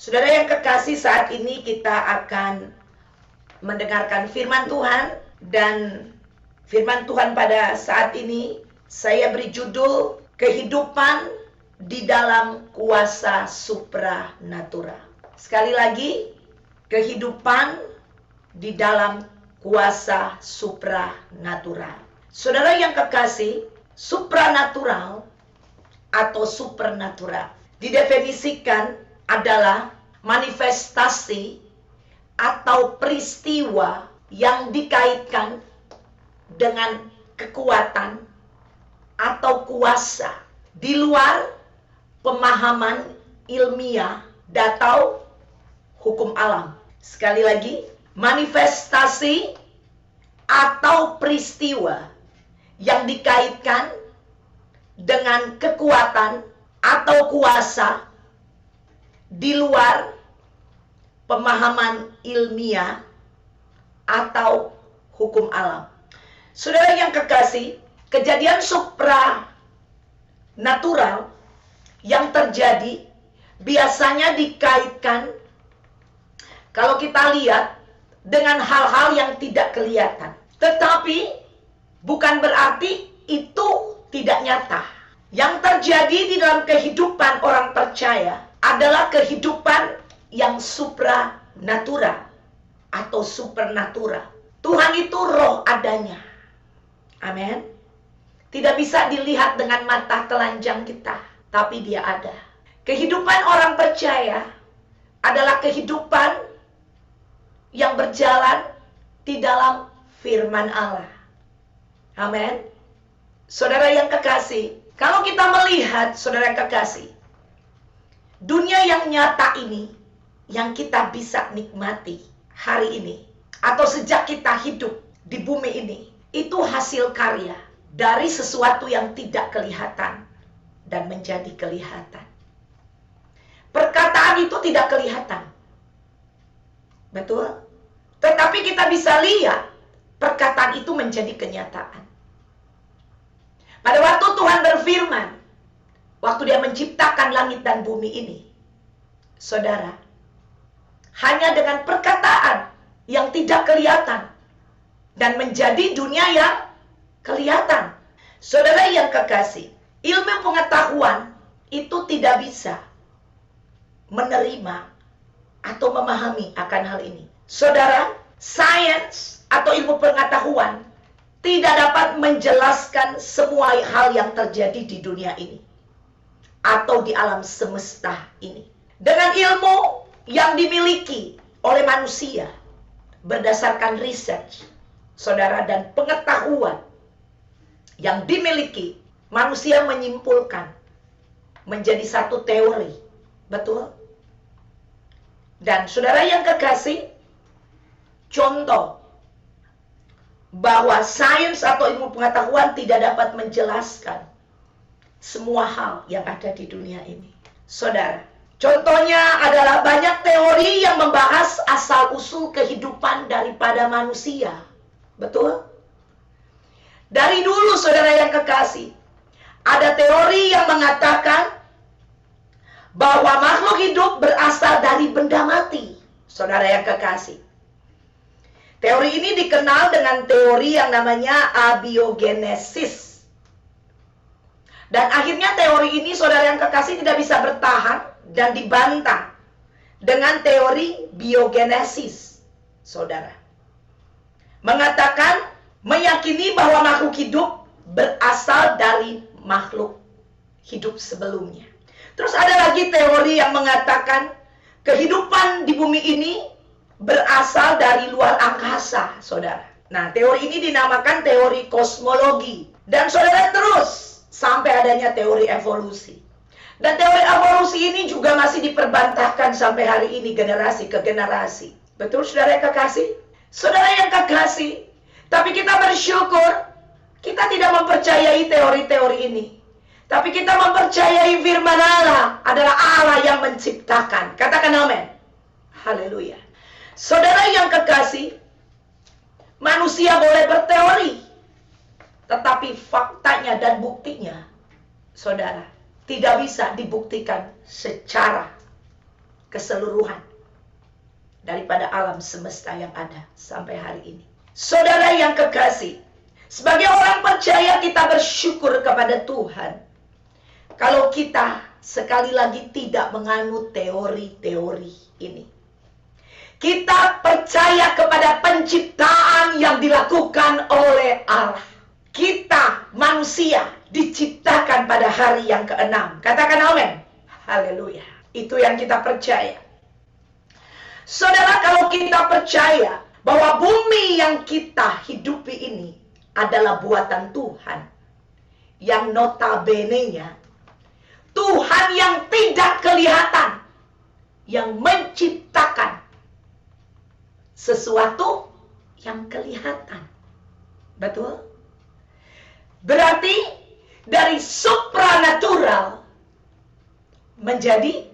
Saudara yang kekasih, saat ini kita akan mendengarkan firman Tuhan. Dan firman Tuhan pada saat ini saya beri judul kehidupan di dalam kuasa supranatural. Sekali lagi, kehidupan di dalam kuasa supranatural. Saudara yang kekasih, supranatural atau supernatural didefinisikan adalah manifestasi atau peristiwa yang dikaitkan dengan kekuatan atau kuasa di luar pemahaman ilmiah atau hukum alam. Sekali lagi, manifestasi atau peristiwa yang dikaitkan dengan kekuatan atau kuasa di luar pemahaman ilmiah atau hukum alam. Saudara yang kekasih, kejadian supranatural yang terjadi biasanya dikaitkan, kalau kita lihat, dengan hal-hal yang tidak kelihatan. Tetapi bukan berarti itu tidak nyata. Yang terjadi di dalam kehidupan orang percaya adalah kehidupan yang supranatural atau supernatural. Tuhan itu roh adanya. Amin. Tidak bisa dilihat dengan mata telanjang kita, tapi dia ada. Kehidupan orang percaya adalah kehidupan yang berjalan di dalam firman Allah. Amin. Saudara yang kekasih, kalau kita melihat, saudara yang kekasih, dunia yang nyata ini, yang kita bisa nikmati hari ini, atau sejak kita hidup di bumi ini, itu hasil karya dari sesuatu yang tidak kelihatan dan menjadi kelihatan. Perkataan itu tidak kelihatan. Betul? Tetapi kita bisa lihat perkataan itu menjadi kenyataan. Pada waktu Tuhan berfirman, waktu dia menciptakan langit dan bumi ini, saudara, hanya dengan perkataan yang tidak kelihatan dan menjadi dunia yang kelihatan. Saudara yang kekasih, ilmu pengetahuan itu tidak bisa menerima atau memahami akan hal ini. Saudara, sains atau ilmu pengetahuan tidak dapat menjelaskan semua hal yang terjadi di dunia ini atau di alam semesta ini. Dengan ilmu yang dimiliki oleh manusia berdasarkan research, saudara, dan pengetahuan yang dimiliki, manusia menyimpulkan menjadi satu teori. Betul? Dan saudara yang kekasih, contoh bahwa sains atau ilmu pengetahuan tidak dapat menjelaskan semua hal yang ada di dunia ini. Saudara, contohnya adalah banyak teori yang membahas asal-usul kehidupan daripada manusia. Betul? Dari dulu, saudara yang kekasih, ada teori yang mengatakan bahwa makhluk hidup berasal dari benda mati. Saudara yang kekasih, teori ini dikenal dengan teori yang namanya abiogenesis. Dan akhirnya teori ini, saudara yang kekasih, tidak bisa bertahan dan dibantah dengan teori biogenesis. Saudara, mengatakan, meyakini bahwa makhluk hidup berasal dari makhluk hidup sebelumnya. Terus ada lagi teori yang mengatakan kehidupan di bumi ini berasal dari luar angkasa, saudara. Nah, teori ini dinamakan teori kosmologi. Dan saudara, terus sampai adanya teori evolusi. Dan teori evolusi ini juga masih diperbantahkan sampai hari ini, generasi ke generasi. Betul, saudara yang kekasih? Saudara yang kekasih, tapi kita bersyukur, kita tidak mempercayai teori-teori ini. Tapi kita mempercayai firman Allah adalah Allah yang menciptakan. Katakan amin. Haleluya. Saudara yang kekasih, manusia boleh berteori, tetapi faktanya dan buktinya, saudara, tidak bisa dibuktikan secara keseluruhan daripada alam semesta yang ada sampai hari ini. Saudara yang kekasih, sebagai orang percaya kita bersyukur kepada Tuhan kalau kita sekali lagi tidak menganut teori-teori ini. Kita percaya kepada penciptaan yang dilakukan oleh Allah. Kita manusia diciptakan pada hari yang ke-6. Katakan amin. Haleluya. Itu yang kita percaya. Saudara, kalau kita percaya bahwa bumi yang kita hidupi ini adalah buatan Tuhan, yang notabene-nya Tuhan yang tidak kelihatan, yang menciptakan sesuatu yang kelihatan. Betul? Berarti dari supranatural menjadi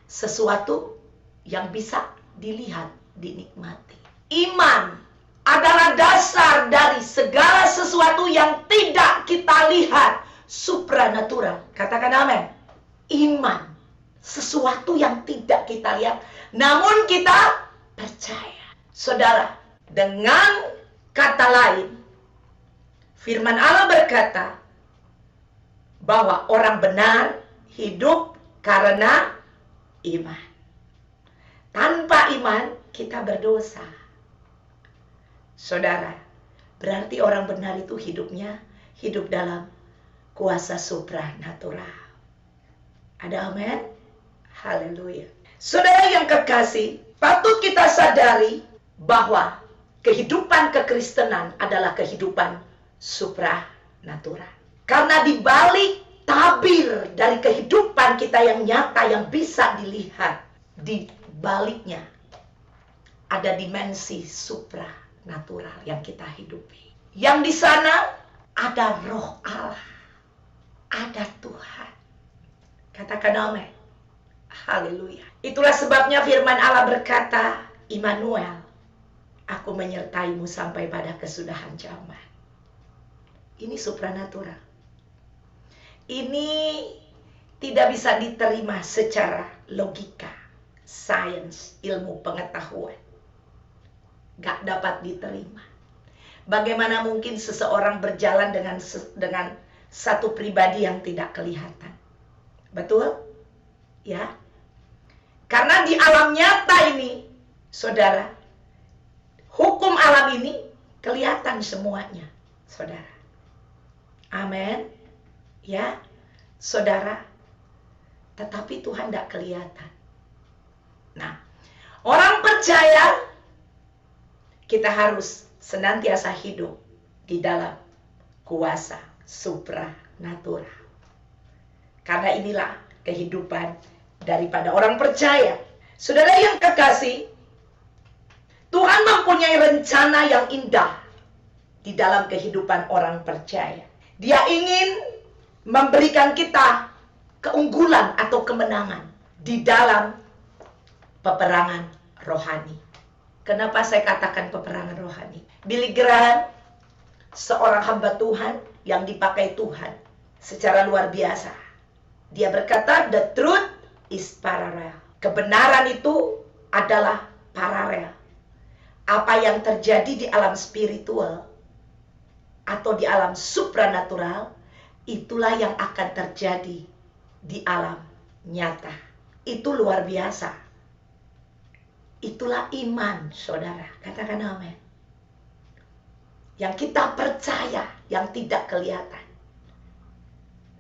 sesuatu yang bisa dilihat, dinikmati. Iman adalah dasar dari segala sesuatu yang tidak kita lihat, supranatural. Katakan amin. Iman, sesuatu yang tidak kita lihat, namun kita percaya. Saudara, dengan kata lain, firman Allah berkata bahwa orang benar hidup karena iman. Tanpa iman kita berdosa. Saudara, berarti orang benar itu hidupnya hidup dalam kuasa supranatural. Ada amin? Haleluya. Saudara yang kekasih, patut kita sadari bahwa kehidupan kekristenan adalah kehidupan supranatural. Karena di balik tabir dari kehidupan kita yang nyata, yang bisa dilihat, di baliknya ada dimensi supranatural yang kita hidupi. Yang di sana ada roh Allah, ada Tuhan. Katakan amin. Haleluya. Itulah sebabnya firman Allah berkata, Immanuel, aku menyertaimu sampai pada kesudahan zaman. Ini supranatural. Ini tidak bisa diterima secara logika, sains, ilmu pengetahuan. Gak dapat diterima. Bagaimana mungkin seseorang berjalan dengan satu pribadi yang tidak kelihatan? Betul? Ya. Karena di alam nyata ini, saudara, hukum alam ini kelihatan semuanya, saudara. Amin. Ya, saudara. Tetapi Tuhan tidak kelihatan. Nah, orang percaya kita harus senantiasa hidup di dalam kuasa supranatural. Karena inilah kehidupan daripada orang percaya. Saudara yang kekasih, Tuhan mempunyai rencana yang indah di dalam kehidupan orang percaya. Dia ingin memberikan kita keunggulan atau kemenangan di dalam peperangan rohani. Kenapa saya katakan peperangan rohani? Billy Graham, seorang hamba Tuhan yang dipakai Tuhan secara luar biasa. Dia berkata, the truth is parallel. Kebenaran itu adalah paralel. Apa yang terjadi di alam spiritual atau di alam supranatural, itulah yang akan terjadi di alam nyata. Itu luar biasa. Itulah iman, saudara. Katakan amin. Yang kita percaya, yang tidak kelihatan.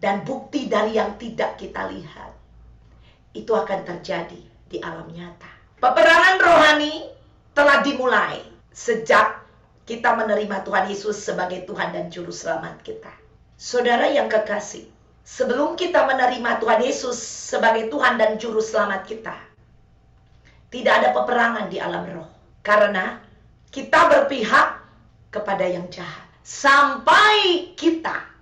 Dan bukti dari yang tidak kita lihat, itu akan terjadi di alam nyata. Peperangan rohani telah dimulai sejak kita menerima Tuhan Yesus sebagai Tuhan dan Juru Selamat kita. Saudara yang kekasih, sebelum kita menerima Tuhan Yesus sebagai Tuhan dan Juru Selamat kita, tidak ada peperangan di alam roh. Karena kita berpihak kepada yang jahat. Sampai kita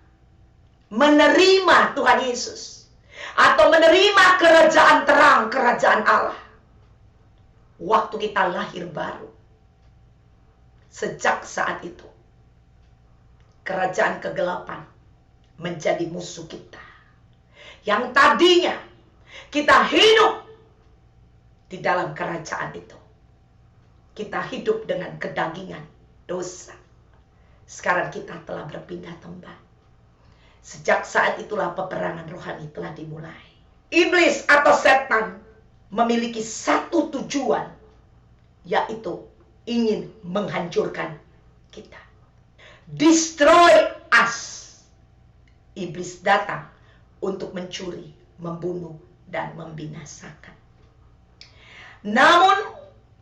menerima Tuhan Yesus atau menerima kerajaan terang, kerajaan Allah, waktu kita lahir baru, sejak saat itu kerajaan kegelapan menjadi musuh kita. Yang tadinya kita hidup di dalam kerajaan itu. Kita hidup dengan kedagingan, dosa. Sekarang kita telah berpindah tempat. Sejak saat itulah peperangan rohani telah dimulai. Iblis atau setan memiliki satu tujuan, yaitu ingin menghancurkan kita. Destroy us. Iblis datang untuk mencuri, membunuh, dan membinasakan. Namun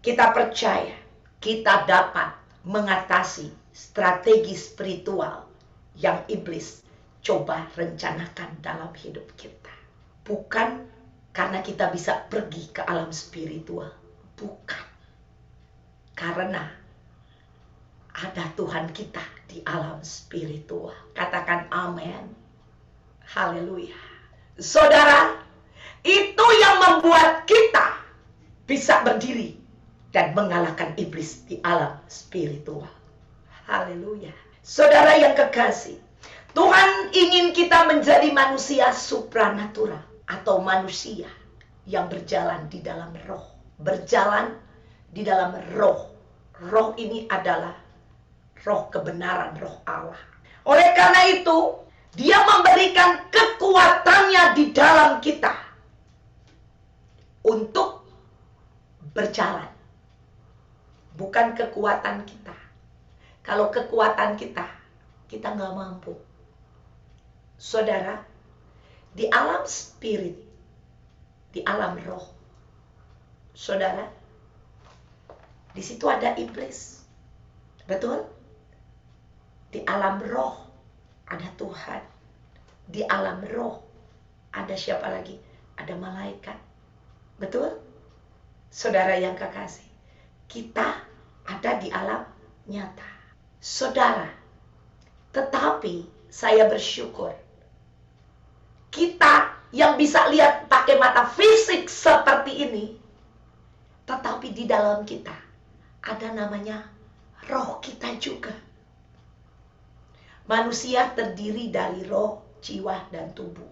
kita percaya kita dapat mengatasi strategi spiritual yang iblis coba rencanakan dalam hidup kita. Bukan karena kita bisa pergi ke alam spiritual. Bukan. Karena ada Tuhan kita di alam spiritual. Katakan amin. Haleluya. Saudara, itu yang membuat kita bisa berdiri dan mengalahkan iblis di alam spiritual. Haleluya. Saudara yang kekasih, Tuhan ingin kita menjadi manusia supranatural atau manusia yang berjalan di dalam roh. Berjalan di dalam roh. Roh ini adalah roh kebenaran, roh Allah. Oleh karena itu, Dia memberikan kekuatannya di dalam kita untuk berjalan. Bukan kekuatan kita. Kalau kekuatan kita nggak mampu. Saudara, di alam spirit, di alam roh, saudara, di situ ada iblis. Betul? Di alam roh ada Tuhan. Di alam roh ada siapa lagi? Ada malaikat. Betul? Saudara yang kekasih, kita ada di alam nyata. Saudara, tetapi saya bersyukur kita yang bisa lihat pakai mata fisik seperti ini, tetapi di dalam kita ada namanya roh kita juga. Manusia terdiri dari roh, jiwa, dan tubuh.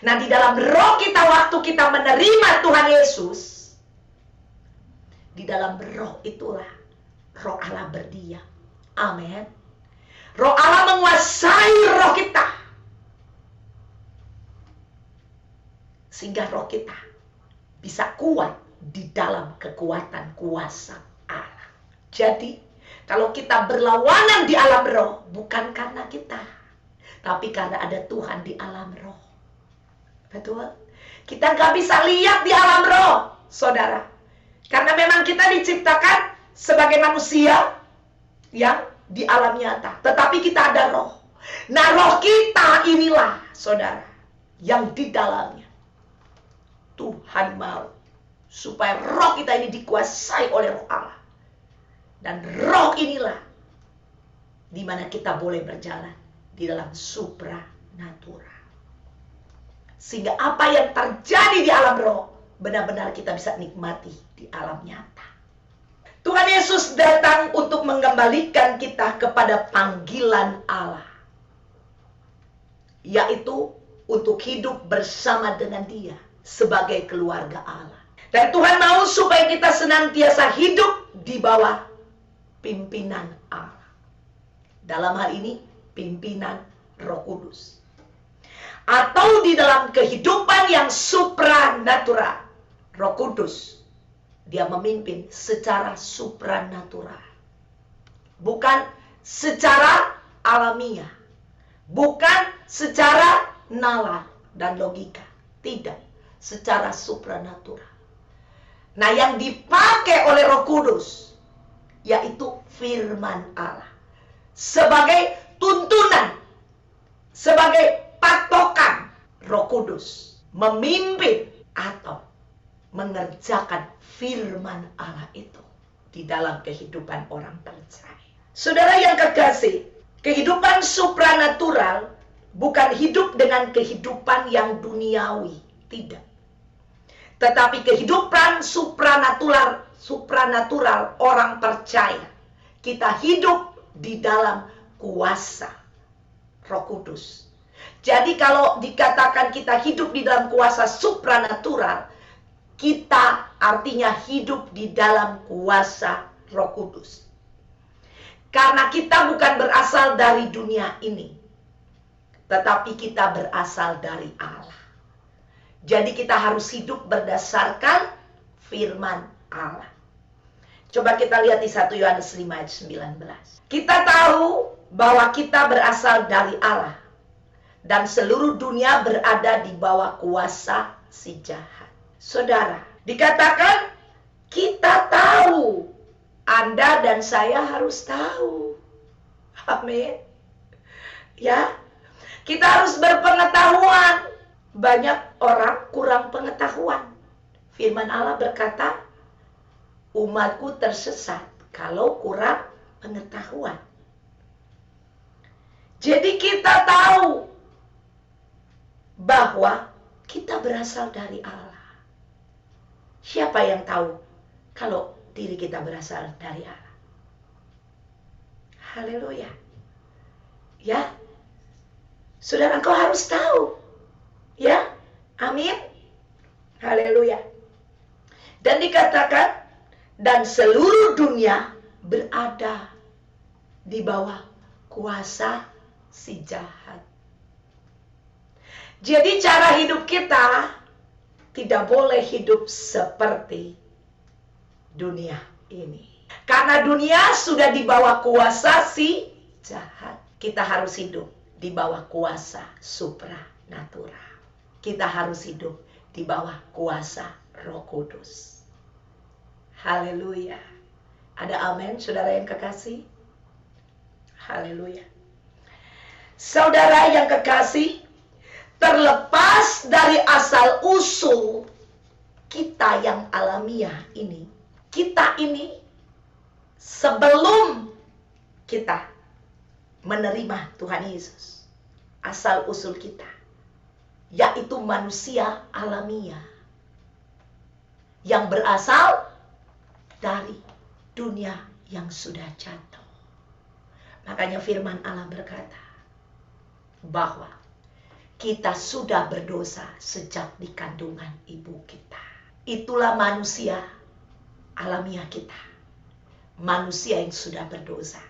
Nah, di dalam roh kita waktu kita menerima Tuhan Yesus, di dalam roh itulah roh Allah berdiam. Amin. Roh Allah menguasai roh kita. Sehingga roh kita bisa kuat di dalam kekuatan kuasa Allah. Jadi, kalau kita berlawanan di alam roh, bukan karena kita, tapi karena ada Tuhan di alam roh. Betul? Kita gak bisa lihat di alam roh, saudara. Karena memang kita diciptakan sebagai manusia yang di alam nyata. Tetapi kita ada roh. Nah, roh kita inilah, saudara, yang di dalamnya Tuhan mau supaya roh kita ini dikuasai oleh roh Allah. Dan roh inilah di mana kita boleh berjalan di dalam supranatural. Sehingga apa yang terjadi di alam roh benar-benar kita bisa nikmati di alam nyata. Tuhan Yesus datang untuk mengembalikan kita kepada panggilan Allah, yaitu untuk hidup bersama dengan Dia sebagai keluarga Allah. Dan Tuhan mau supaya kita senantiasa hidup di bawah pimpinan Allah. Dalam hal ini, pimpinan Roh Kudus. Atau di dalam kehidupan yang supranatural, Roh Kudus, Dia memimpin secara supranatural. Bukan secara alamiah. Bukan secara nalar dan logika. Tidak. Secara supranatural. Nah, yang dipakai oleh Roh Kudus, yaitu firman Allah. Sebagai tuntunan, sebagai patokan, Roh Kudus memimpin atau mengerjakan firman Allah itu di dalam kehidupan orang percaya. Saudara yang kekasih, kehidupan supranatural bukan hidup dengan kehidupan yang duniawi, tidak. Tetapi kehidupan supranatural orang percaya. Kita hidup di dalam kuasa Roh Kudus. Jadi kalau dikatakan kita hidup di dalam kuasa supranatural, kita artinya hidup di dalam kuasa Roh Kudus. Karena kita bukan berasal dari dunia ini, tetapi kita berasal dari Allah. Jadi kita harus hidup berdasarkan firman Allah. Coba kita lihat di 1 Yohanes 5 ayat 19. Kita tahu bahwa kita berasal dari Allah, dan seluruh dunia berada di bawah kuasa si jahat. Saudara, dikatakan kita tahu. Anda dan saya harus tahu. Amin. Ya, kita harus berpengetahuan. Banyak orang kurang pengetahuan. Firman Allah berkata, umatku tersesat kalau kurang pengetahuan. Jadi kita tahu bahwa kita berasal dari Allah. Siapa yang tahu kalau diri kita berasal dari Allah? Haleluya. Ya. Saudara, engkau harus tahu. Ya. Amin. Haleluya. Dan dikatakan, dan seluruh dunia berada di bawah kuasa si jahat. Jadi cara hidup kita tidak boleh hidup seperti dunia ini. Karena dunia sudah di bawah kuasa si jahat. Kita harus hidup di bawah kuasa supranatural. Kita harus hidup di bawah kuasa Roh Kudus. Haleluya. Ada amin, saudara yang kekasih? Haleluya. Saudara yang kekasih, terlepas dari asal usul kita yang alamiah ini, kita ini sebelum kita menerima Tuhan Yesus, asal usul kita yaitu manusia alamiah yang berasal dari dunia yang sudah jatuh. Makanya firman Allah berkata bahwa kita sudah berdosa sejak di kandungan ibu kita. Itulah manusia alamiah kita. Manusia yang sudah berdosa.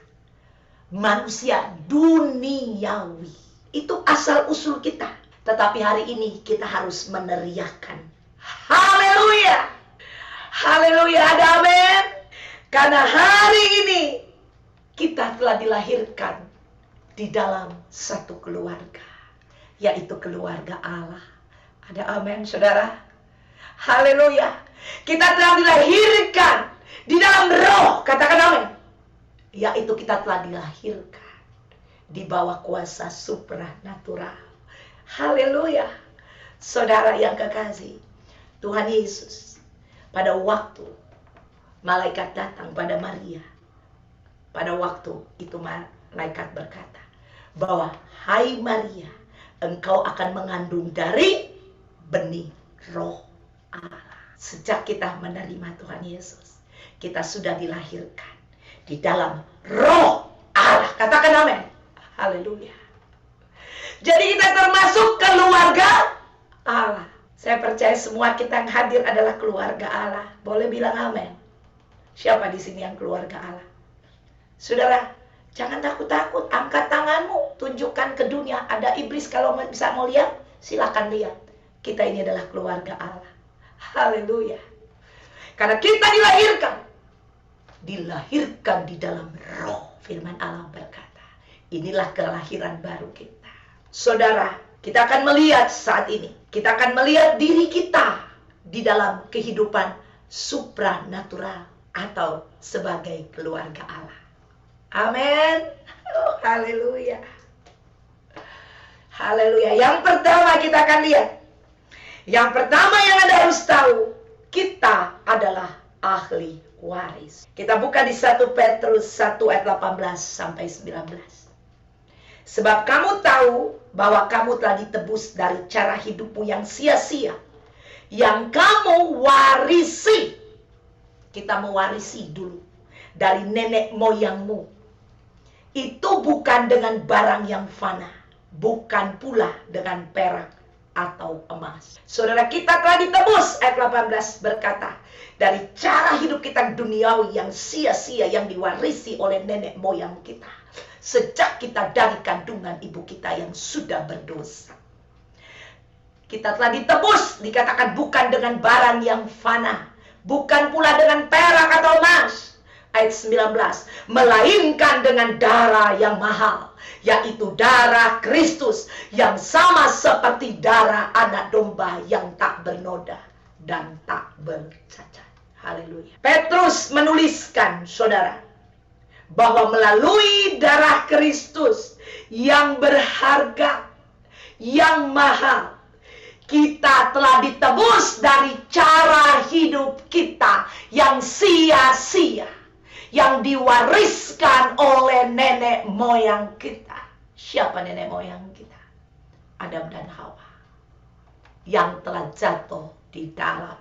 Manusia duniawi. Itu asal usul kita. Tetapi hari ini kita harus meneriakkan. Haleluya. Haleluya, ada amin. Karena hari ini kita telah dilahirkan di dalam satu keluarga, yaitu keluarga Allah. Ada amin, saudara? Haleluya. Kita telah dilahirkan di dalam roh, katakan amin. Yaitu kita telah dilahirkan di bawah kuasa supranatural. Haleluya. Saudara yang kekasih, Tuhan Yesus pada waktu malaikat datang pada Maria, pada waktu itu malaikat berkata bahwa, hai Maria, engkau akan mengandung dari benih roh Allah. Sejak kita menerima Tuhan Yesus, kita sudah dilahirkan di dalam roh Allah. Katakan amin. Haleluya. Jadi kita termasuk keluarga Allah. Saya percaya semua kita yang hadir adalah keluarga Allah. Boleh bilang amin. Siapa di sini yang keluarga Allah? Saudara, jangan takut-takut. Angkat tanganmu, tunjukkan ke dunia. Ada iblis, kalau bisa mau lihat, silakan lihat. Kita ini adalah keluarga Allah. Haleluya. Karena kita dilahirkan di dalam roh. Firman Allah berkata, inilah kelahiran baru kita. Saudara, kita akan melihat saat ini. Kita akan melihat diri kita di dalam kehidupan supranatural atau sebagai keluarga Allah. Amin. Oh, haleluya. Haleluya. Yang pertama kita akan lihat. Yang pertama yang Anda harus tahu, kita adalah ahli waris. Kita buka di 1 Petrus 1 ayat 18 sampai 19. Sebab kamu tahu bahwa kamu telah ditebus dari cara hidupmu yang sia-sia, yang kamu warisi. Kita mewarisi dulu dari nenek moyangmu. Itu bukan dengan barang yang fana, bukan pula dengan perak atau emas. Saudara, kita telah ditebus. Ayat 18 berkata, dari cara hidup kita duniawi yang sia-sia yang diwarisi oleh nenek moyang kita. Sejak kita dari kandungan ibu kita yang sudah berdosa. Kita telah ditebus, dikatakan bukan dengan barang yang fana. Bukan pula dengan perak atau emas. Ayat 19, melainkan dengan darah yang mahal, yaitu darah Kristus yang sama seperti darah anak domba yang tak bernoda dan tak bercacat. Haleluya. Petrus menuliskan, saudara, bahwa melalui darah Kristus yang berharga, yang mahal, kita telah ditebus dari cara hidup kita yang sia-sia, yang diwariskan oleh nenek moyang kita. Siapa nenek moyang kita? Adam dan Hawa, yang telah jatuh di dalam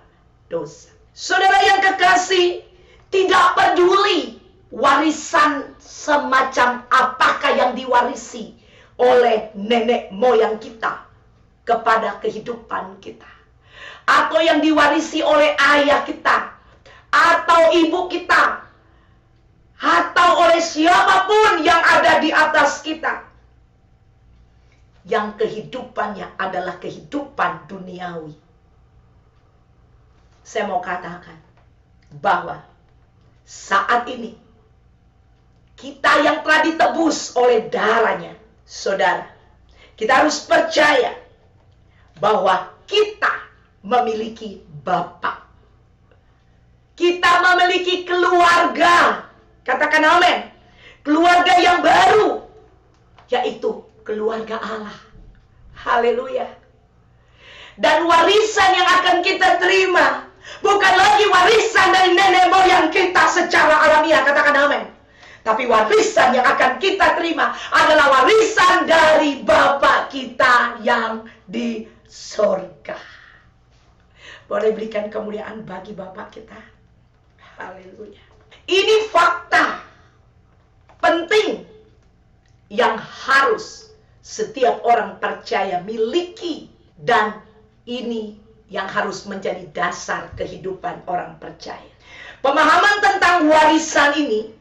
dosa. Saudara yang kekasih, tidak peduli warisan semacam apakah yang diwarisi oleh nenek moyang kita kepada kehidupan kita, atau yang diwarisi oleh ayah kita, atau ibu kita, atau oleh siapapun yang ada di atas kita, yang kehidupannya adalah kehidupan duniawi. Saya mau katakan bahwa saat ini kita yang telah ditebus oleh darahnya, saudara, kita harus percaya bahwa kita memiliki Bapa. Kita memiliki keluarga. Katakan amin. Keluarga yang baru, yaitu keluarga Allah. Haleluya. Dan warisan yang akan kita terima bukan lagi warisan dari nenek moyang kita secara alamiah. Katakan amin. Tapi warisan yang akan kita terima adalah warisan dari Bapa kita yang di sorga. Boleh berikan kemuliaan bagi Bapa kita. Haleluya. Ini fakta penting yang harus setiap orang percaya miliki, dan ini yang harus menjadi dasar kehidupan orang percaya. Pemahaman tentang warisan ini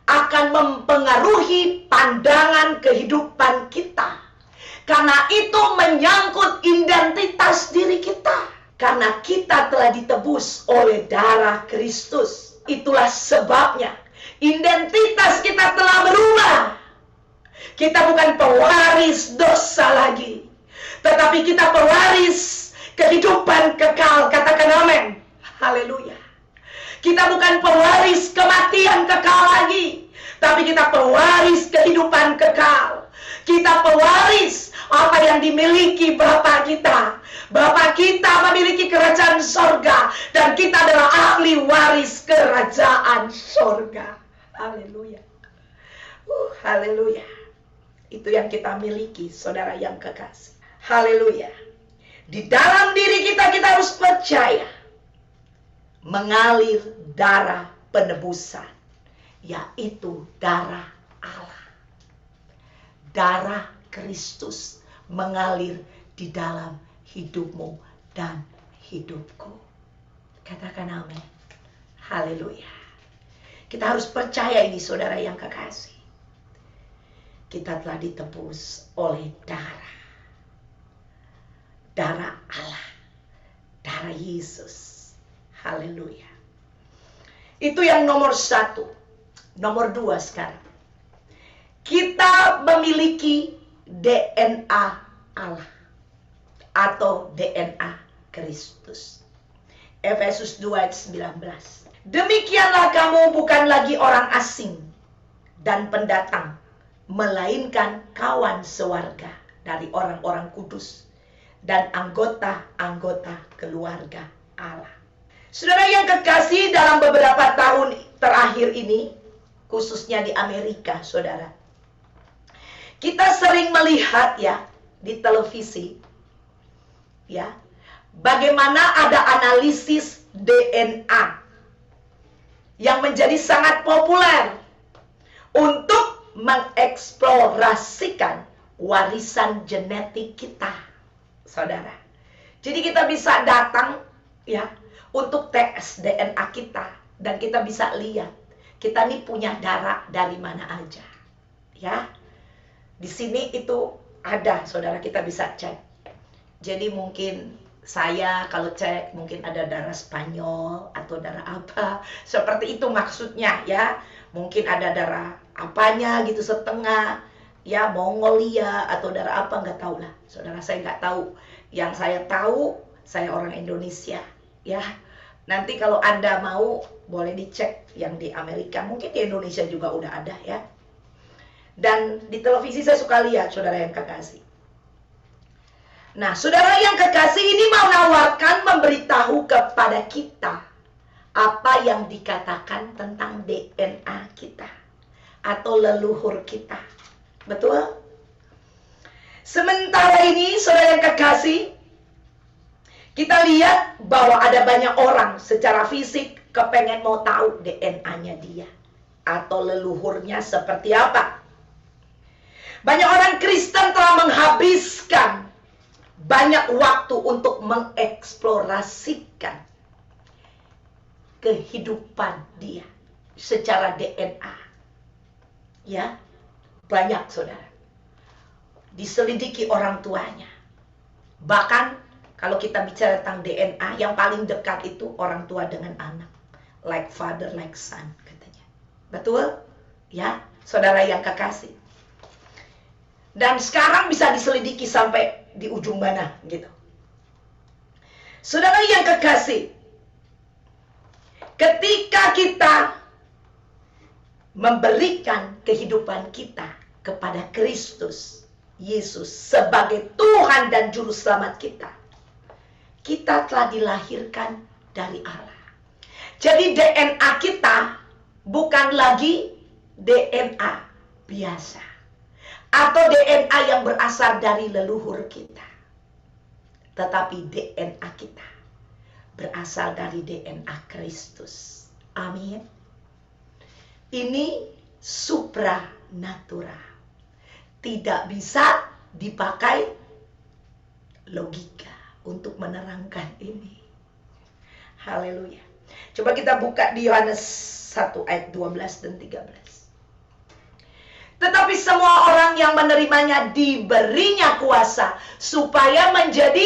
akan mempengaruhi pandangan kehidupan kita, karena itu menyangkut identitas diri kita. Karena kita telah ditebus oleh darah Kristus. Itulah sebabnya identitas kita telah berubah. Kita bukan pewaris dosa lagi, tetapi kita pewaris kehidupan kekal. Katakan amin. Haleluya. Kita bukan pewaris kematian kekal lagi, tapi kita pewaris kehidupan kekal. Kita pewaris apa yang dimiliki Bapa kita. Bapa kita memiliki kerajaan sorga, dan kita adalah ahli waris kerajaan sorga. Haleluya. Haleluya. Itu yang kita miliki, saudara yang kekasih. Haleluya. Di dalam diri kita, kita harus percaya mengalir darah penebusan, yaitu darah Allah. Darah Kristus mengalir di dalam hidupmu dan hidupku. Katakan amin. Haleluya. Kita harus percaya ini, saudara yang kekasih. Kita telah ditebus oleh darah. Darah Allah. Darah Yesus. Haleluya. Itu yang nomor 1. Nomor 2 sekarang. Kita memiliki DNA Allah atau DNA Kristus. Efesus 2 ayat 19. Demikianlah kamu bukan lagi orang asing dan pendatang, melainkan kawan sewarga dari orang-orang kudus dan anggota-anggota keluarga Allah. Saudara yang kekasih, dalam beberapa tahun terakhir ini, khususnya di Amerika, saudara, kita sering melihat ya di televisi, ya, bagaimana ada analisis DNA yang menjadi sangat populer untuk mengeksplorasikan warisan genetik kita. saudara. Jadi kita bisa datang ya untuk tes DNA kita dan kita bisa lihat kita nih punya darah dari mana aja. Ya. Di sini itu ada, saudara, kita bisa cek. Jadi mungkin saya kalau cek mungkin ada darah Spanyol atau darah apa. Seperti itu maksudnya ya. Mungkin ada darah apanya gitu setengah. Ya Mongolia atau darah apa nggak tahu lah. Saudara, saya nggak tahu. Yang saya tahu saya orang Indonesia ya. Nanti kalau Anda mau boleh dicek yang di Amerika. Mungkin di Indonesia juga udah ada ya. Dan di televisi saya suka lihat, saudara yang kekasih. Nah, saudara yang kekasih ini mau nawarkan memberitahu kepada kita apa yang dikatakan tentang DNA kita atau leluhur kita. Betul? Sementara ini, saudara yang kekasih, kita lihat bahwa ada banyak orang secara fisik kepengen mau tahu DNA-nya dia atau leluhurnya seperti apa. Banyak orang Kristen telah menghabiskan banyak waktu untuk mengeksplorasikan kehidupan dia secara DNA. Ya, banyak saudara. Diselidiki orang tuanya. Bahkan kalau kita bicara tentang DNA, yang paling dekat itu orang tua dengan anak. Like father, like son, katanya. Betul? Ya, saudara yang kekasih. Dan sekarang bisa diselidiki sampai di ujung mana gitu. Saudara yang kekasih, ketika kita memberikan kehidupan kita kepada Kristus Yesus sebagai Tuhan dan Juru Selamat kita, kita telah dilahirkan dari Allah. Jadi DNA kita bukan lagi DNA biasa atau DNA yang berasal dari leluhur kita, tetapi DNA kita berasal dari DNA Kristus. Amin. Ini supranatural. Tidak bisa dipakai logika untuk menerangkan ini. Haleluya. Coba kita buka di Yohanes 1 ayat 12 dan 13. Tetapi semua orang yang menerimanya diberinya kuasa supaya menjadi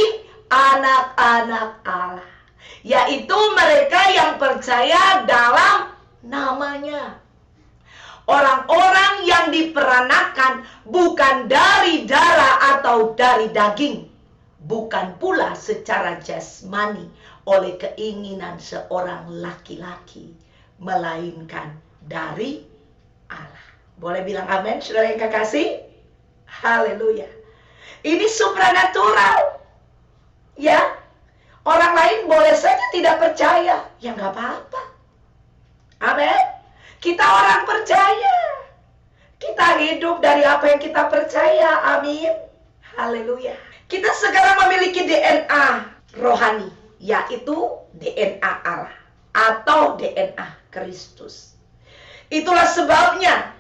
anak-anak Allah, yaitu mereka yang percaya dalam namanya. Orang-orang yang diperanakan bukan dari darah atau dari daging, bukan pula secara jasmani oleh keinginan seorang laki-laki, melainkan dari Allah. Boleh bilang amin, saudara yang kekasih? Haleluya. Ini supranatural. Ya, orang lain boleh saja tidak percaya. Ya nggak apa-apa. Amin. Kita orang percaya. Kita hidup dari apa yang kita percaya. Amin. Haleluya. Kita sekarang memiliki DNA rohani, yaitu DNA Allah atau DNA Kristus. Itulah sebabnya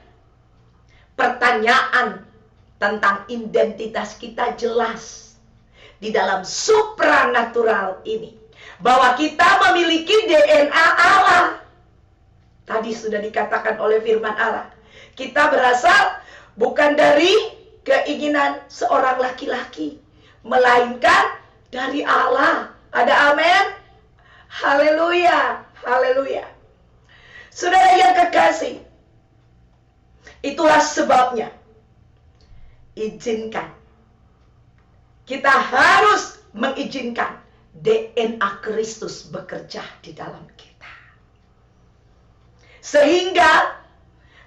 pertanyaan tentang identitas kita jelas di dalam supranatural ini, bahwa kita memiliki DNA Allah. Tadi sudah dikatakan oleh firman Allah, kita berasal bukan dari keinginan seorang laki-laki, melainkan dari Allah. Ada amin? Haleluya, haleluya. Saudara yang kekasih, itulah sebabnya izinkan, kita harus mengizinkan DNA Kristus bekerja di dalam kita. Sehingga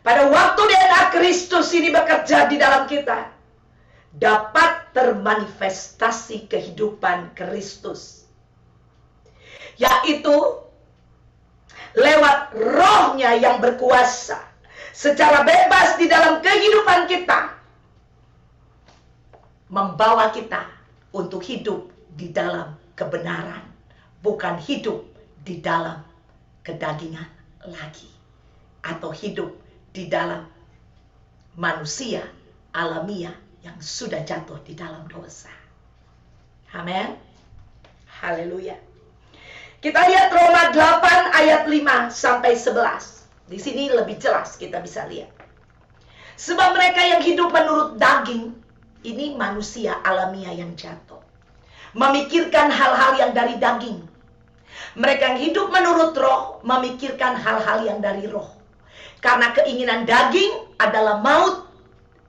pada waktu DNA Kristus ini bekerja di dalam kita, dapat termanifestasi kehidupan Kristus, yaitu lewat rohnya yang berkuasa secara bebas di dalam kehidupan kita, membawa kita untuk hidup di dalam kebenaran, bukan hidup di dalam kedagingan lagi, atau hidup di dalam manusia alamiah yang sudah jatuh di dalam dosa. Amin. Haleluya. Kita lihat Roma 8 ayat 5 sampai 11. Di sini lebih jelas kita bisa lihat. Sebab mereka yang hidup menurut daging, ini manusia alamiah yang jatuh, memikirkan hal-hal yang dari daging. Mereka yang hidup menurut roh, memikirkan hal-hal yang dari roh. Karena keinginan daging adalah maut,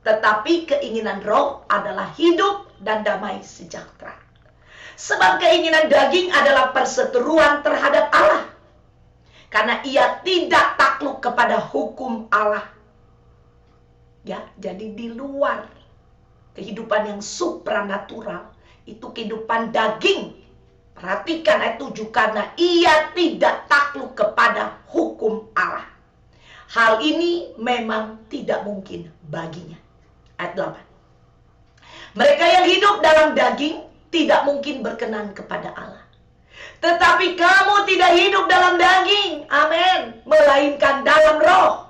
tetapi keinginan roh adalah hidup dan damai sejahtera. Sebab keinginan daging adalah perseteruan terhadap Allah, karena ia tidak takluk kepada hukum Allah. Ya, jadi di luar kehidupan yang supranatural, itu kehidupan daging. Perhatikan ayat 7, karena ia tidak takluk kepada hukum Allah. Hal ini memang tidak mungkin baginya. Ayat 8. Mereka yang hidup dalam daging tidak mungkin berkenan kepada Allah. Tetapi kamu tidak hidup dalam daging, amin, melainkan dalam roh.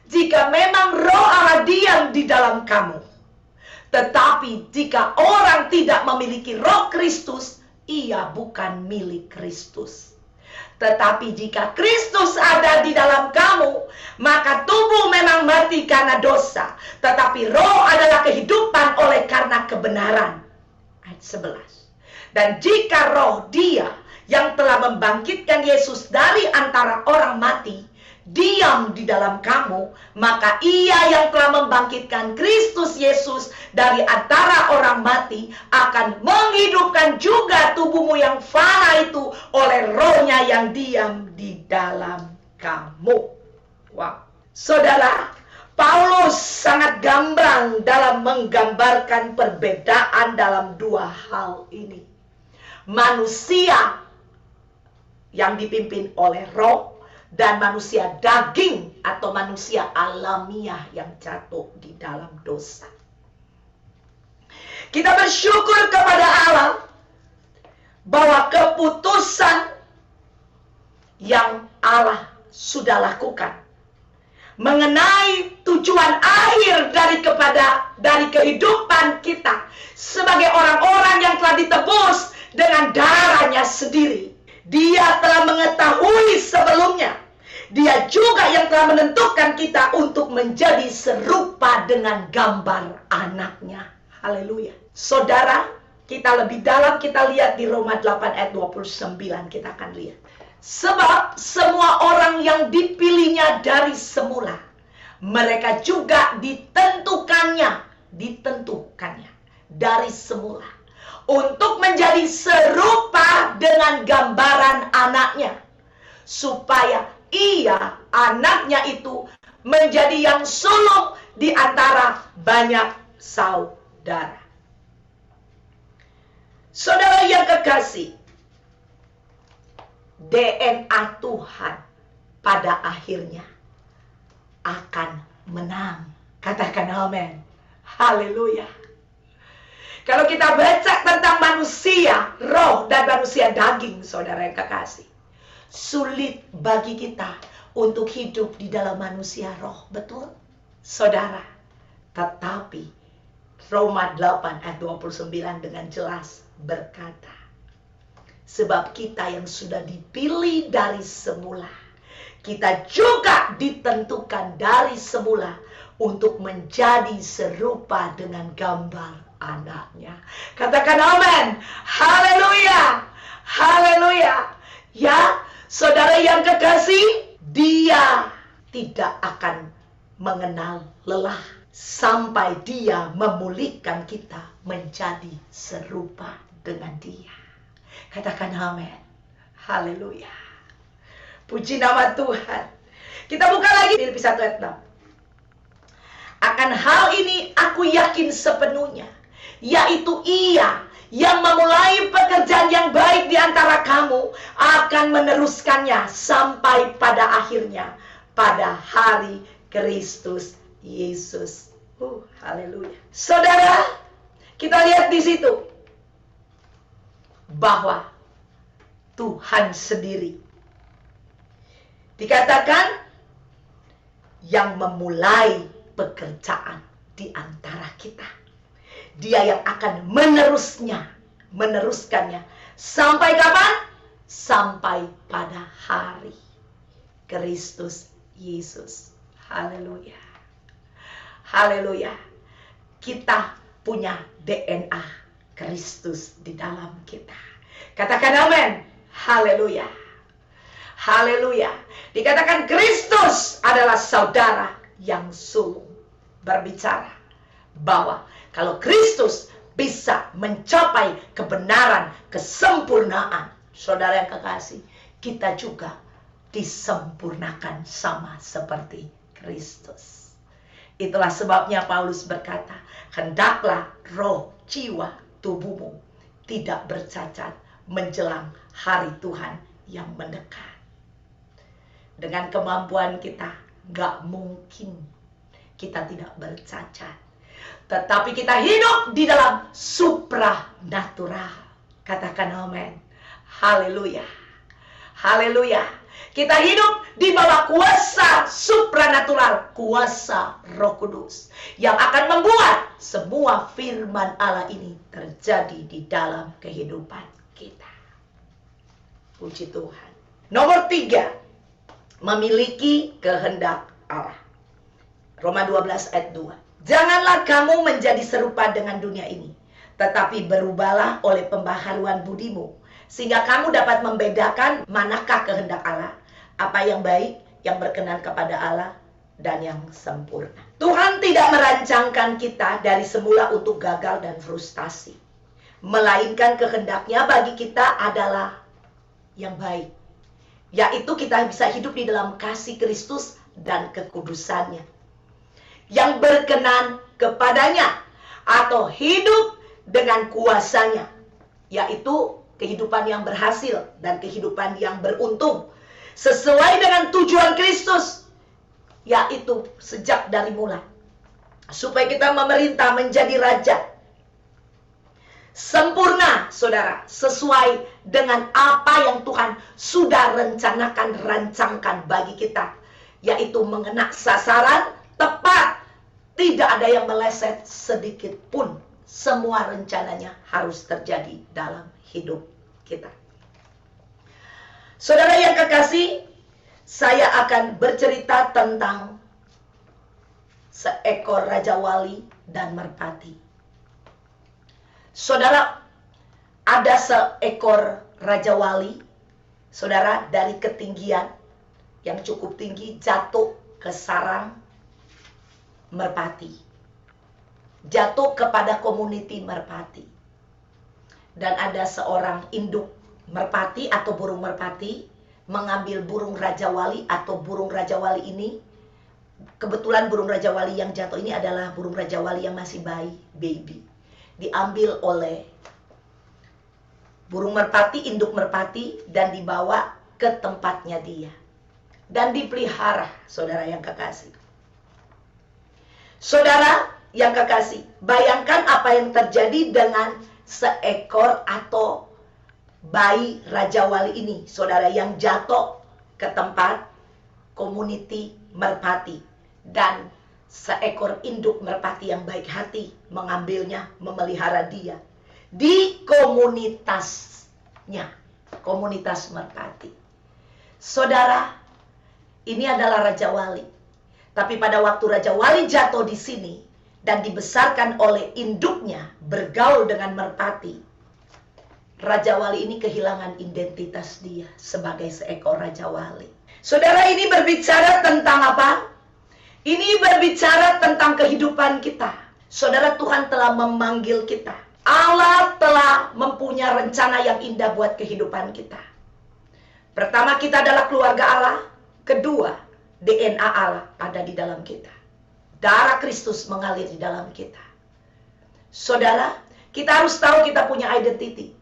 Jika memang roh Allah diam di dalam kamu. Tetapi jika orang tidak memiliki roh Kristus, ia bukan milik Kristus. Tetapi jika Kristus ada di dalam kamu, maka tubuh memang mati karena dosa, tetapi roh adalah kehidupan oleh karena kebenaran. Ayat 11. Dan jika roh Dia yang telah membangkitkan Yesus dari antara orang mati diam di dalam kamu, maka Ia yang telah membangkitkan Kristus Yesus dari antara orang mati akan menghidupkan juga tubuhmu yang fana itu oleh rohnya yang diam di dalam kamu. Wow. Saudara, Paulus sangat gamblang dalam menggambarkan perbedaan dalam dua hal ini. Manusia yang dipimpin oleh roh dan manusia daging atau manusia alamiah yang jatuh di dalam dosa. Kita bersyukur kepada Allah bahwa keputusan yang Allah sudah lakukan mengenai tujuan akhir dari kehidupan kita sebagai orang-orang yang telah ditebus dengan darahnya sendiri. Dia telah mengetahui sebelumnya. Dia juga yang telah menentukan kita untuk menjadi serupa dengan gambar anaknya. Haleluya. Saudara, kita lebih dalam kita lihat di Roma 8 ayat 29, kita akan lihat. Sebab semua orang yang dipilihnya dari semula, mereka juga ditentukannya dari semula untuk menjadi serupa dengan gambaran anaknya, supaya ia, anaknya itu, menjadi yang sulung di antara banyak saudara. Saudara yang kekasih, DNA Tuhan pada akhirnya akan menang. Katakan amin. Haleluya. Kalau kita baca tentang manusia roh dan manusia daging, saudara yang kekasih, sulit bagi kita untuk hidup di dalam manusia roh, betul? Saudara, tetapi Roma 8 ayat 29 dengan jelas berkata, sebab kita yang sudah dipilih dari semula, kita juga ditentukan dari semula untuk menjadi serupa dengan gambar anaknya. Katakan amin. Haleluya. Haleluya. Ya, saudara yang kekasih, Dia tidak akan mengenal lelah sampai Dia memulihkan kita menjadi serupa dengan Dia. Katakan amin. Haleluya. Puji nama Tuhan. Kita buka lagi Filipi 1 ayat 6. Akan hal ini aku yakin sepenuhnya, yaitu Ia yang memulai pekerjaan yang baik di antara kamu akan meneruskannya sampai pada akhirnya pada hari Kristus Yesus. Haleluya. Saudara, kita lihat di situ bahwa Tuhan sendiri dikatakan yang memulai pekerjaan di antara kita. Dia yang akan menerusnya meneruskannya. Sampai kapan? Sampai pada hari Kristus Yesus. Haleluya. Haleluya. Kita punya DNA Kristus di dalam kita. Katakan amin. Haleluya. Haleluya. Dikatakan Kristus adalah saudara yang sulung. Berbicara bahwa kalau Kristus bisa mencapai kebenaran, kesempurnaan, saudara yang kekasih, kita juga disempurnakan sama seperti Kristus. Itulah sebabnya Paulus berkata, hendaklah roh, jiwa, tubuhmu tidak bercacat menjelang hari Tuhan yang mendekat. Dengan kemampuan kita, gak mungkin kita tidak bercacat. Tetapi kita hidup di dalam supranatural. Katakan amin. Haleluya. Haleluya. Kita hidup di bawah kuasa supranatural, kuasa Roh Kudus yang akan membuat semua firman Allah ini terjadi di dalam kehidupan kita. Puji Tuhan. Nomor 3, memiliki kehendak Allah. Roma 12 ayat 2. Janganlah kamu menjadi serupa dengan dunia ini, tetapi berubahlah oleh pembaharuan budimu, sehingga kamu dapat membedakan manakah kehendak Allah, apa yang baik, yang berkenan kepada Allah, dan yang sempurna. Tuhan tidak merancangkan kita dari semula untuk gagal dan frustasi, melainkan kehendaknya bagi kita adalah yang baik, yaitu kita bisa hidup di dalam kasih Kristus dan kekudusannya, yang berkenan kepadanya, atau hidup dengan kuasanya, yaitu kehidupan yang berhasil dan kehidupan yang beruntung, sesuai dengan tujuan Kristus, yaitu sejak dari mula, supaya kita memerintah menjadi raja, sempurna, saudara, sesuai dengan apa yang Tuhan sudah rancangkan bagi kita, yaitu mengenai sasaran tepat, tidak ada yang meleset sedikit pun. Semua rencananya harus terjadi dalam hidup kita. Saudara yang kekasih, saya akan bercerita tentang seekor raja wali dan merpati. Saudara, ada seekor raja wali, saudara, dari ketinggian yang cukup tinggi jatuh ke sarang merpati, jatuh kepada komuniti merpati. Dan ada seorang induk merpati atau burung merpati mengambil burung raja wali atau burung raja wali ini. Kebetulan burung raja wali yang jatuh ini adalah burung raja wali yang masih baby. Diambil oleh burung merpati, induk merpati, dan dibawa ke tempatnya dia dan dipelihara, saudara yang kekasih. Saudara yang kekasih, bayangkan apa yang terjadi dengan seekor atau bayi raja wali ini, saudara, yang jatuh ke tempat komuniti merpati, dan seekor induk merpati yang baik hati mengambilnya, memelihara dia di komunitasnya, komunitas merpati. Saudara, ini adalah raja wali. Tapi pada waktu raja wali jatuh di sini dan dibesarkan oleh induknya, bergaul dengan merpati, raja wali ini kehilangan identitas dia sebagai seekor raja wali. Saudara, ini berbicara tentang apa? Ini berbicara tentang kehidupan kita. Saudara, Tuhan telah memanggil kita. Allah telah mempunyai rencana yang indah buat kehidupan kita. Pertama, kita adalah keluarga Allah. Kedua, DNA Allah ada di dalam kita. Darah Kristus mengalir di dalam kita. Saudara, kita harus tahu kita punya identity.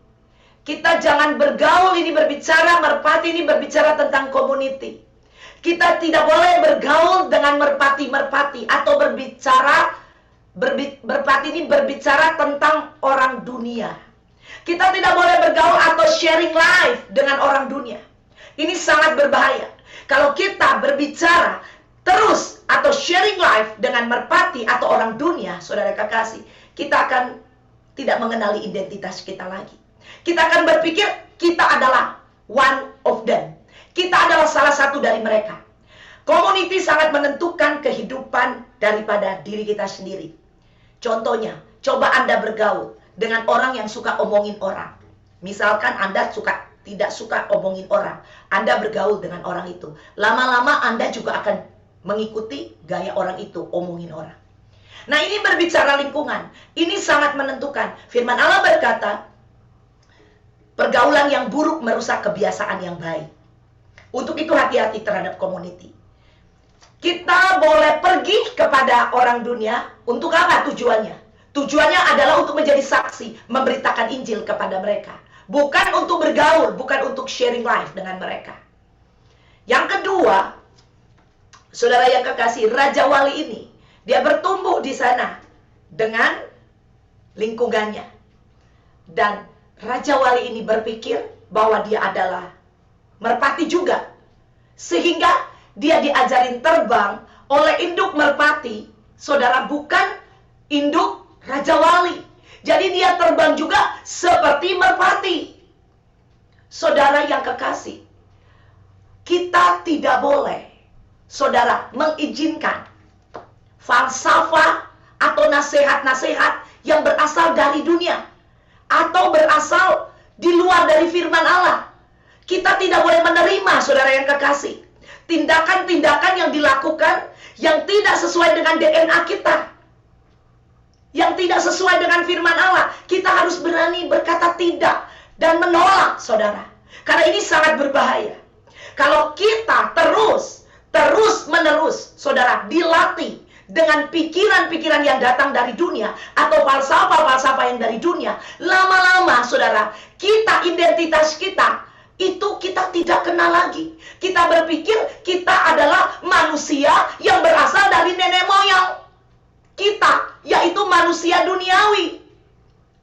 Kita jangan bergaul, ini berbicara merpati, ini berbicara tentang community. Kita tidak boleh bergaul dengan merpati-merpati atau merpati ini berbicara tentang orang dunia. Kita tidak boleh bergaul atau sharing life dengan orang dunia. Ini sangat berbahaya. Kalau kita berbicara terus atau sharing life dengan merpati atau orang dunia, saudara kekasih, kita akan tidak mengenali identitas kita lagi. Kita akan berpikir kita adalah one of them. Kita adalah salah satu dari mereka. Community sangat menentukan kehidupan daripada diri kita sendiri. Contohnya, coba Anda bergaul dengan orang yang suka omongin orang. Misalkan Anda tidak suka omongin orang, Anda bergaul dengan orang itu. Lama-lama Anda juga akan mengikuti gaya orang itu, omongin orang. Nah, ini berbicara lingkungan. Ini sangat menentukan. Firman Allah berkata, pergaulan yang buruk merusak kebiasaan yang baik. Untuk itu hati-hati terhadap community. Kita boleh pergi kepada orang dunia. Untuk apa tujuannya? Tujuannya adalah untuk menjadi saksi, memberitakan Injil kepada mereka. Bukan untuk bergaul, bukan untuk sharing life dengan mereka. Yang kedua, saudara yang kekasih, Raja Wali ini, dia bertumbuh di sana dengan lingkungannya. Dan Raja Wali ini berpikir bahwa dia adalah merpati juga. Sehingga dia diajarin terbang oleh induk merpati, saudara, bukan induk Raja Wali. Jadi dia terbang juga seperti merpati. Saudara yang kekasih, kita tidak boleh, saudara, mengizinkan falsafah atau nasihat-nasihat yang berasal dari dunia atau berasal di luar dari firman Allah. Kita tidak boleh menerima, saudara yang kekasih, tindakan-tindakan yang dilakukan yang tidak sesuai dengan DNA kita, yang tidak sesuai dengan firman Allah. Kita harus berani berkata tidak dan menolak, saudara. Karena ini sangat berbahaya. Kalau kita terus-menerus, saudara, dilatih dengan pikiran-pikiran yang datang dari dunia atau falsafah-falsafah yang dari dunia, lama-lama, saudara, identitas kita itu kita tidak kenal lagi. Kita berpikir kita adalah manusia yang berasal dari nenek moyang kita, yaitu manusia duniawi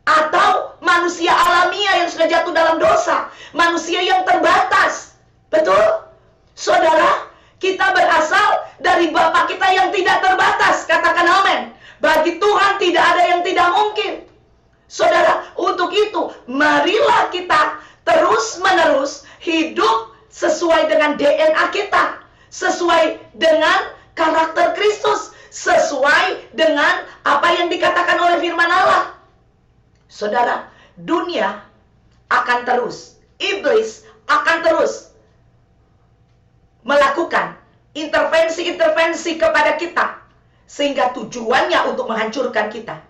atau manusia alamiah yang sudah jatuh dalam dosa, manusia yang terbatas. Betul? Saudara, kita berasal dari Bapa kita yang tidak terbatas. Katakan amin. Bagi Tuhan tidak ada yang tidak mungkin. Saudara, untuk itu marilah kita terus-menerus hidup sesuai dengan DNA kita, sesuai dengan karakter Kristus, sesuai dengan apa yang dikatakan oleh firman Allah. Saudara, dunia akan terus, iblis akan terus melakukan intervensi-intervensi kepada kita, sehingga tujuannya untuk menghancurkan kita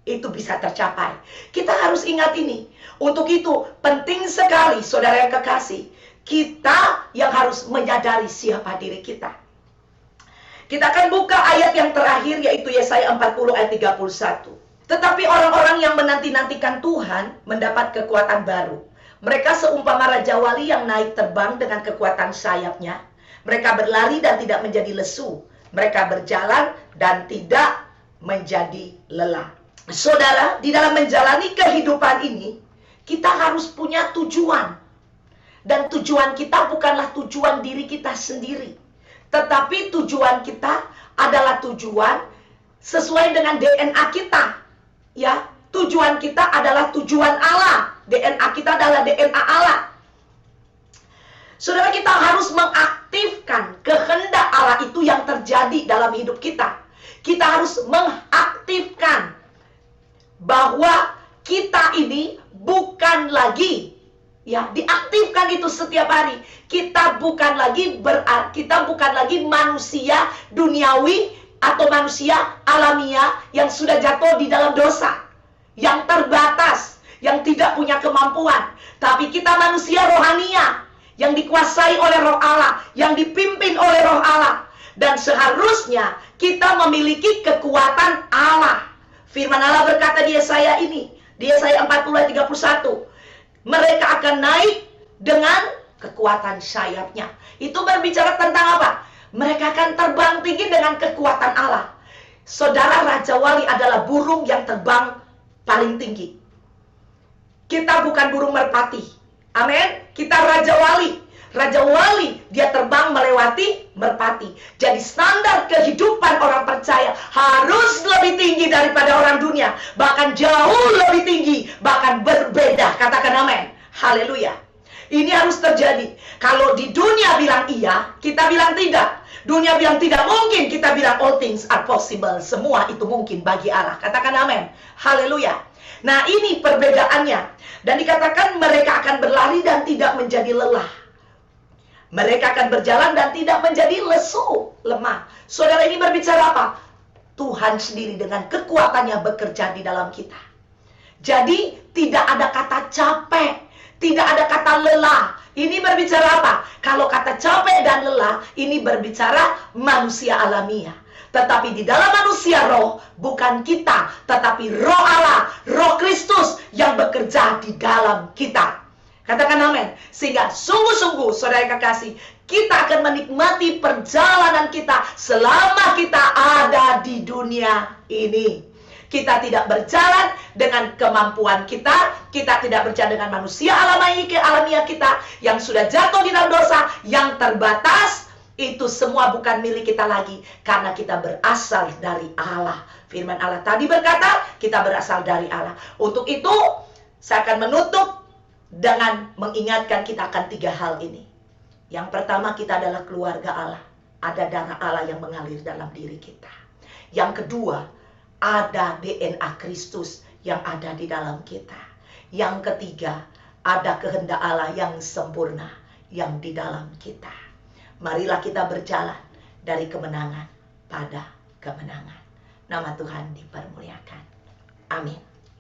itu bisa tercapai. Kita harus ingat ini. Untuk itu penting sekali, saudara yang kekasih, kita yang harus menyadari siapa diri kita. Kita akan buka ayat yang terakhir, yaitu Yesaya 40 ayat 31. Tetapi orang-orang yang menanti-nantikan Tuhan mendapat kekuatan baru. Mereka seumpama Raja Wali yang naik terbang dengan kekuatan sayapnya. Mereka berlari dan tidak menjadi lesu. Mereka berjalan dan tidak menjadi lelah. Saudara, di dalam menjalani kehidupan ini, kita harus punya tujuan. Dan tujuan kita bukanlah tujuan diri kita sendiri, tetapi tujuan kita adalah tujuan sesuai dengan DNA kita. Ya, tujuan kita adalah tujuan Allah. DNA kita adalah DNA Allah. Saudara, kita harus mengaktifkan kehendak Allah itu yang terjadi dalam hidup kita. Kita harus mengaktifkan bahwa kita ini bukan lagi, ya, diaktifkan itu setiap hari. Kita bukan lagi manusia duniawi atau manusia alamiah yang sudah jatuh di dalam dosa, yang terbatas, yang tidak punya kemampuan. Tapi kita manusia rohania yang dikuasai oleh Roh Allah, yang dipimpin oleh Roh Allah. Dan seharusnya kita memiliki kekuatan Allah. Firman Allah berkata di Yesaya ini, di Yesaya 40 ayat 31, mereka akan naik dengan kekuatan sayapnya. Itu berbicara tentang apa? Mereka akan terbang tinggi dengan kekuatan Allah. Saudara, Raja Wali adalah burung yang terbang paling tinggi. Kita bukan burung merpati. Amin. Kita Raja Wali. Raja Wali, dia terbang melewati merpati. Jadi standar kehidupan orang percaya harus lebih tinggi daripada orang dunia. Bahkan jauh lebih tinggi, bahkan berbeda. Katakan amin. Haleluya. Ini harus terjadi. Kalau di dunia bilang iya, kita bilang tidak. Dunia bilang tidak mungkin, kita bilang all things are possible. Semua itu mungkin bagi Allah. Katakan amin. Haleluya. Nah, ini perbedaannya. Dan dikatakan mereka akan berlari dan tidak menjadi lelah. Mereka akan berjalan dan tidak menjadi lesu, lemah. Saudara, ini berbicara apa? Tuhan sendiri dengan kekuatannya bekerja di dalam kita. Jadi tidak ada kata capek, tidak ada kata lelah. Ini berbicara apa? Kalau kata capek dan lelah, ini berbicara manusia alamiah. Tetapi di dalam manusia roh, bukan kita, tetapi roh Allah, roh Kristus yang bekerja di dalam kita. Katakan amin. Sehingga sungguh-sungguh, saudara kekasih, kita akan menikmati perjalanan kita selama kita ada di dunia ini. Kita tidak berjalan dengan kemampuan kita. Kita tidak berjalan dengan manusia alamiah kita yang sudah jatuh di dalam dosa, yang terbatas. Itu semua bukan milik kita lagi, karena kita berasal dari Allah. Firman Allah tadi berkata, kita berasal dari Allah. Untuk itu, saya akan menutup dengan mengingatkan kita akan 3 hal ini. Yang pertama, kita adalah keluarga Allah. Ada darah Allah yang mengalir dalam diri kita. Yang kedua, ada DNA Kristus yang ada di dalam kita. Yang ketiga, ada kehendak Allah yang sempurna yang di dalam kita. Marilah kita berjalan dari kemenangan pada kemenangan. Nama Tuhan dipermuliakan. Amin.